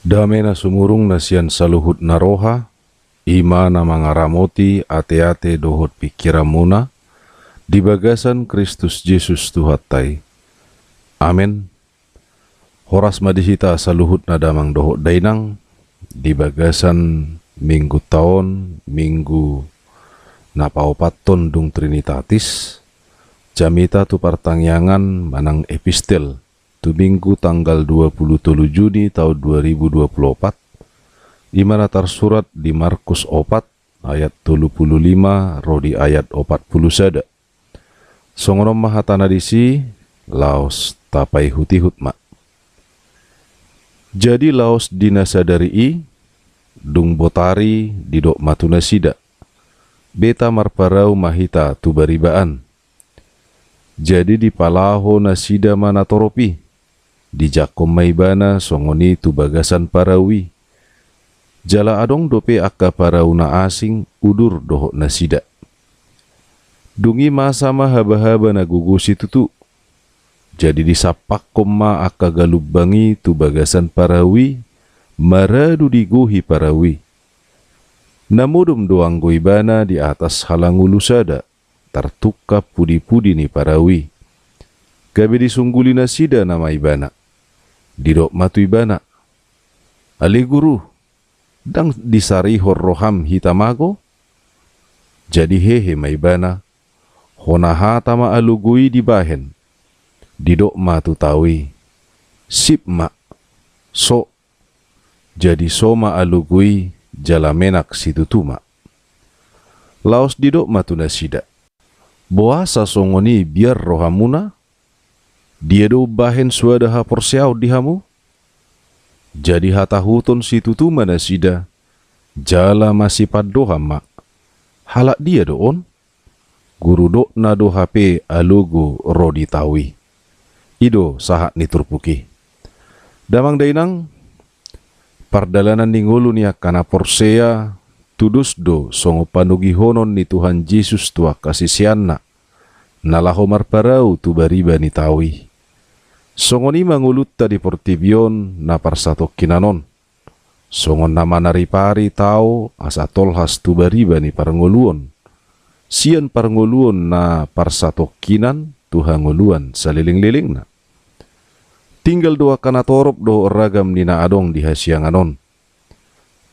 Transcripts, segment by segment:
Damena sumurung nasian saluhut naroha, ima na mangaramoti ate-ate dohot pikiramuna, di bagasan Kristus Yesus Tuhatai. Amin. Horas madihita saluhut na damang dohot dainang, di bagasan minggu taon, minggu napaupaton dung Trinitatis, jamita tu partangyangan manang epistel, tu minggu tanggal 27 Juni tahun 2024, imana tersurat di Markus 4 ayat 35 rodi ayat 40 sada. Songonom mahatana disi laos tapai hutihut mak. Jadi laos dinasadari dung botari didok matuna sida. Beta marparau mahita tu baribaan. Jadi di palaho nasida mana toropi. Di jakom maibana songoni tu bagasan parawi. Jala adong dope akka parauna asing udur dohok nasida. Dungi masama haba-haba na gugusi tutu. Jadi disapak koma akka galubbangi tu bagasan parawi. Maradu diguhi parawi. Namudum doang goibana di atas halangulu sada. Tartuka pudi-pudi ni parawi. Gabi disungguli nasida nama ibana. Didok matu ibana. Ali guru. Dang disarihor roham hitamago. Jadi hehe maibana. Honahata ma alugui dibahen. Didok matu tawi. Sip ma. So. Jadi soma alugui jalamenak situtuma. Laos didok matu nasida. Boasa songoni biar rohamuna. Dia do bahen suada haporsiau dihamu. Jadi hata huton situtuma nasida. Jala masih padoha mak. Halak dia doon. Guru do na do HP alugu rodi tawi. Ido sahat ni turpuki. Damang dainang. Pardalanan ningulu niya kana porsea. Tudus do songo panugihonon ni Tuhan Yesus tua kasisianna. Nalaho marparau tu bariba ni tawi. Songon ni mangulutta di portibion na parsatok kinanon. Songon nama naripari tau asa tolhas tu bariba ni parngoluon. Sian parngoluon na parsatok kinan tuhangoluan saliling-liling na. Tinggal doa kana torop do ragam nina adong di hasianganon.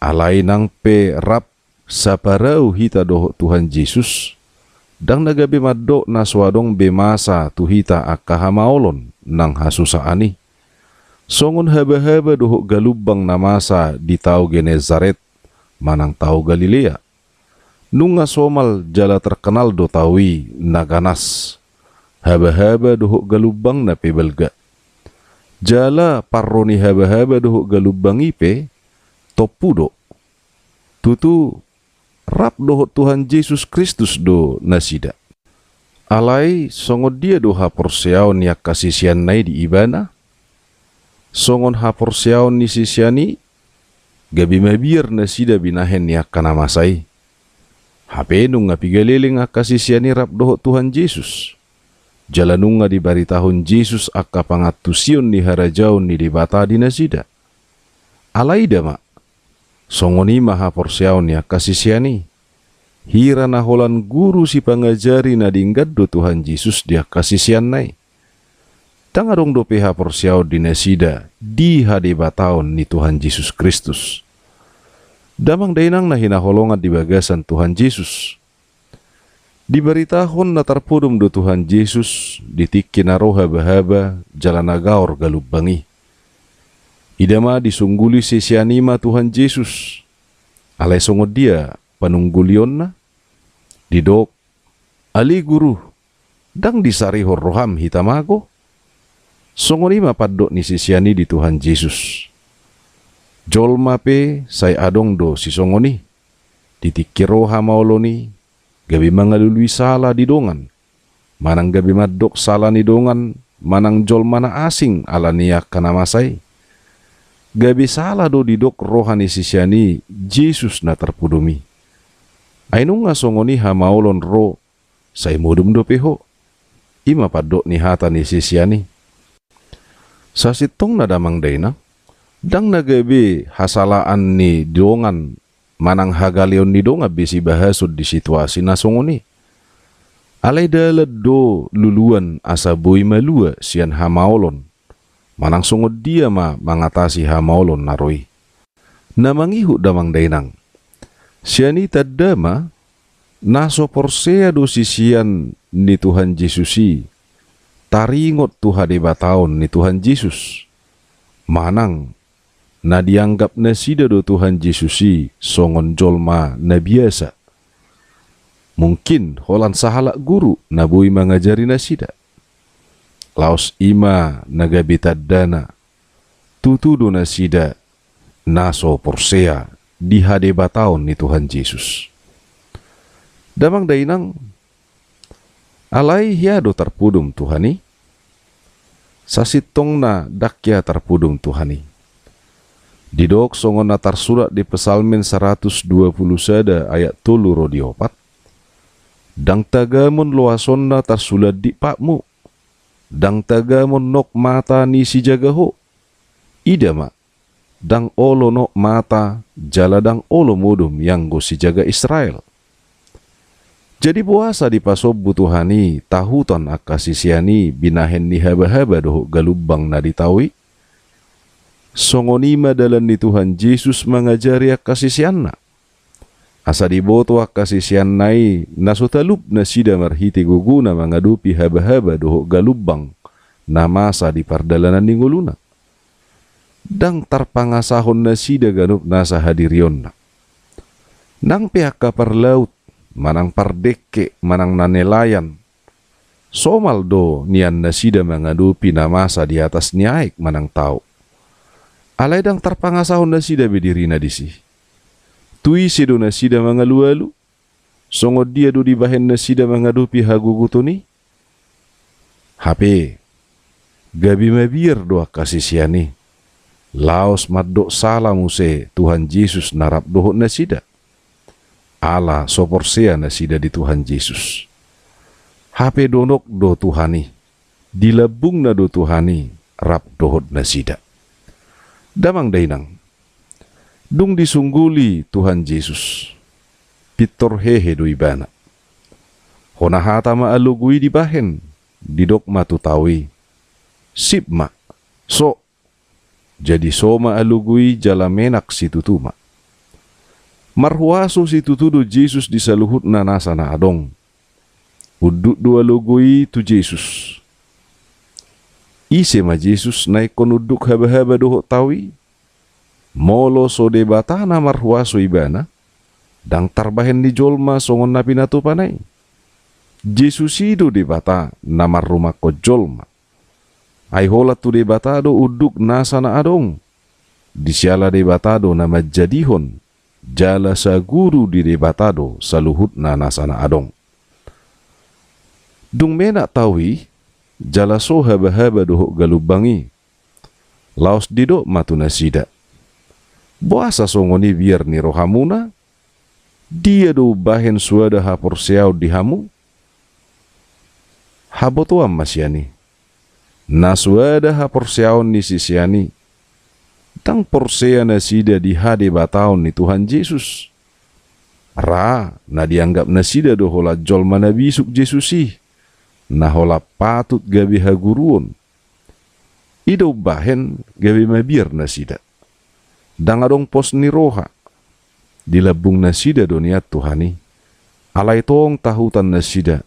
Alai nang pe rap saparau hita doh Tuhan Yesus. Dang nagabe maddo na swadong bemasa tuhita akahamaolon nang hasusaani. Songon haba-haba doh galubang namasa di tau Genezaret manang tau Galilea. Nunga somal jala terkenal do tawi naganas. Haba-haba doh galubang na pebelga. Jala parroni haba-haba doh galubang ipe topudo. Tutu rap doh Tuhan Yesus Kristus do nasida. Alai songon dia do haporseaon yak kasisian nai di ibana. Songon haporseaon ni sisiani. Gabi mabir nasida binahen yak kana masai. Hape nung ngapigaliling ak kasisiani rap doh Tuhan Yesus. Jalanunga di baritahun Yesus akka pangatusion ni harajaon ni dibata di nasida. Alai dama. Songoni maha porsiaon ya kasisiani. Hira naholan guru si pangajari na dinggad do Tuhan Yesus dia kasisian nai. Tangarong do peha porsiaon di nasida di hadibataon ni Tuhan Yesus Kristus. Damang dainang na hinaholongan di bagasan Tuhan Yesus. Di baritahon na tarpudum do Tuhan Yesus ditiki naroha bahaba jalanagaor galubbangi. Idama disungguli sisianima Tuhan Yesus. Alai songod dia panunggulion na. Didok. Ali guru. Dang disarihor roham hitamago. Songonima paddo ni sisiani di Tuhan Yesus. Jolma pe say adong do si songoni. Ditikiroha maoloni. Gabi mangalului sala di dongan. Manang gabi madok sala ni dongan. Manang jolma na asing ala niyak kanamasay. Gabi salah do didok rohani sisiani Yesus na terpudumi. Ainung nga songoni hamaolon ro say modum do peho. Ima padok ni hata ni sisiani. Sasitong na damang dayna Dang nagabe hasalaan ni dongan manang hagalion ni donga bisi bahasud di situasi nasongoni. Alay dalad do luluan asa boy malua sian hamaolon. Manang sungod dia mangatasi hamaolon naroi. Namangihu damang dainang. Siani tadama naso porsea do sisian ni Tuhan Yesusi. Taringot Tuhan bataon ni Tuhan Yesus. Manang na dianggap na sida do Tuhan Yesusi songon jolma na biasa. Mungkin holan sahalak guru na bui mangajari na sida. Laos ima nagabitad dana. Tutudo na sida naso porsea di hadebataon ni Tuhan Yesus. Damang dainang alay hiado terpudum Tuhani. Sasitong na dakya terpudum Tuhani. Didok songon natar surat di Pesalmin 120 sada ayat 3 diopat. Dang tagamon loasonna tarsulat di pakmu. Dang tagamon nok mata ni si jagaho. Ida ma. Dang olo nok mata jala dang olo modum yang go si jaga Israel. Jadi puasa di pasob butuhani tahutan akasisiani binahen ni haba-haba doh galubang na ditawi. Songonima dalan ni Tuhan Yesus mengajari akasisianna. Asa diboto akasisian nai nasutalub na sida marhiti guguna mangadupi haba-haba doh galubang na masa di pardalanan ni nguluna. Dang tarpangasahon na sida ganup nasa hadirion na. Nang pihak kapar laut manang pardeke manang nanelayan. Somal do nian na sida mangadupi na masa di atas niaik manang tau. Alay dang tarpangasahon na sida bedirina disi. Tui sido na sida mangalualu. Songod dia do dibahen na sida mangadupi hagugutuni. Hape. Gabi mabir doa kasisiani. Laos maddo salamuse Tuhan Yesus narap dohot na sida. Ala soporsea na sida di Tuhan Yesus. Hape donok do Tuhani. Dilabung na do Tuhani rap dohot na sida. Damang dainang. Dung disungguli Tuhan Yesus. Pitor hehe do ibana. Honahata maalugui dibahen. Didok matutawi. Sipma. So. Jadi soma alugui jalamenak si tutuma. Marhuaso si tutudo Jesus disaluhut na nasa na adong. Udut dua lugui tu Jesus. Ise ma Jesus naik konuduk haba-haba dohok tawi. Molo so debata na marhuaso ibana. Dang tarbahen di jolma songon na pinatu panay. Jesus itu debata na marrumah ko jolma. Ay hola tu debata do uduk nasa na adong. Disiala debata do na majadihon. Jala sa guru di debata do saluhut na nasa na adong. Dung menak tawi. Jala so haba-haba dohok galubangi. Laos didok matuna sida. Buasa songoni biar ni rohamuna. Dia do bahen suada haporseau di hamu. Habotuam masyani. Nasuada haporseau ni sisiani. Tang porsea na sida di hade bataon ni Tuhan Yesus. Ra na dianggap na sida do hola jol mana bisuk Yesusi. Na hola patut gabi haguruon. Ido bahen gabi mabir na sida. Dang adong pos ni roha. Dilabung na sida dunia Tuhani. Alay tong tahutan na sida.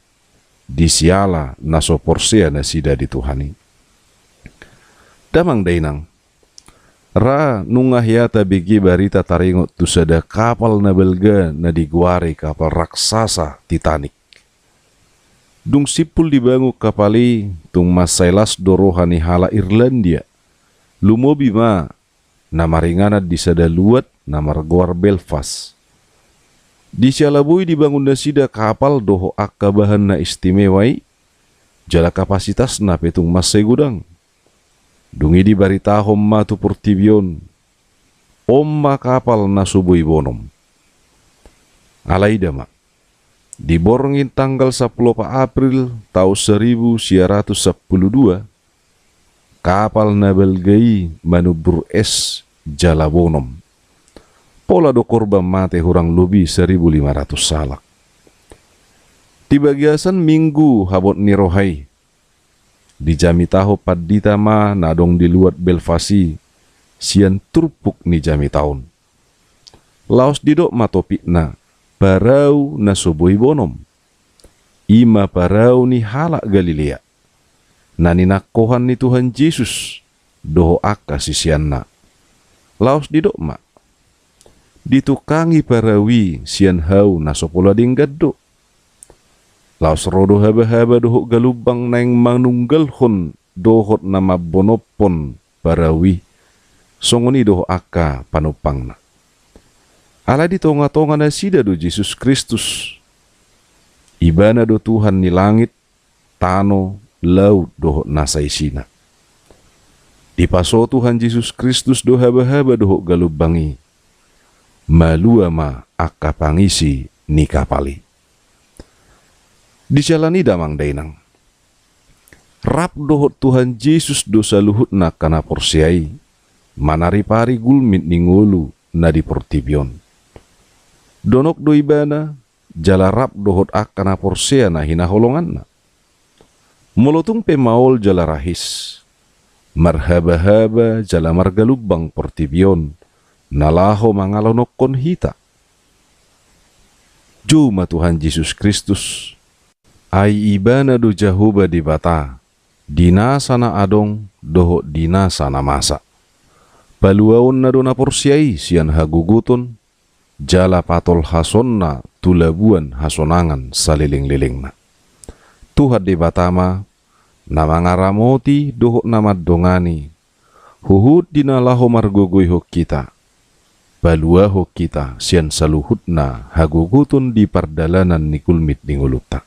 Disiala na soporsea na sida di Tuhani. Damang dainang. Ra nungahyata bigi barita taringot tu sada kapal na belga na diguari kapal raksasa Titanic. Dung sipul dibangu kapali tung masailas dorohani hala Irlandia. Lumobi ma na maringanat di sada luat na margoar Belfast. Di sialabui dibangun na sida kapal doho akabahan na istimewai. Jala kapasitas na petung masay gudang. Dungi di baritahom matu portibion. Omma kapal na subuy bonom. Alay dama. Diborongin tanggal 10 April tahun 1912. kapal nabelgai manubur es jalabonom. Pola do korban mate hurang lebih 1.500 salak. Di bagiasan minggu habot nirohai. Di jami taho padita ma nadong di luat belfasi sian turpuk ni jami tahun. Laos didok matopikna parau na soboi bonom. Ima parau ni halak Galilea. Nani nakohan ni Tuhan Yesus doho aka sisianna. Laos didok ma. Ditukangi parawi sian hau na sopola dinggaddo. Laos rodo haba-haba doho galubang naing manunggalhon dohot nama bonopon parawi. Songoni doho aka panupangna. Ala di tonga-tonga na sida do Yesus Kristus. Ibana do Tuhan ni langit, tano, laut doho nasa isina. Di paso Tuhan Yesus Kristus do haba-haba doho galubangi. Malua ma aka pangisi ni kapali. Dijalani damang dainang. Rap dohot Tuhan Yesus dosa luhut na kana porsiai. Manari pari gulmit ningulu na di portibion. Donok do ibana jala rap dohot akana porsia na hinaholongan na. Molotung pemaol jala rahis. Marhaba-haba jala margalubang portibion. Nalaho mangalonokon hita. Juma Tuhan Yesus Kristus. Ai ibana do jahuba di bata. Dina sana adong dohot dina sana masa. Paluaon na do na porsiai sian haguguton. Jala patol hasonna tulabuan hasonangan saliling-liling na. Tuhan di batama na mangaramoti dohok namad dongani. Huhud dinalaho margogoy hok kita. Balua hok kita sian saluhut na haguguton di pardalanan ni kulmit ni nguluta.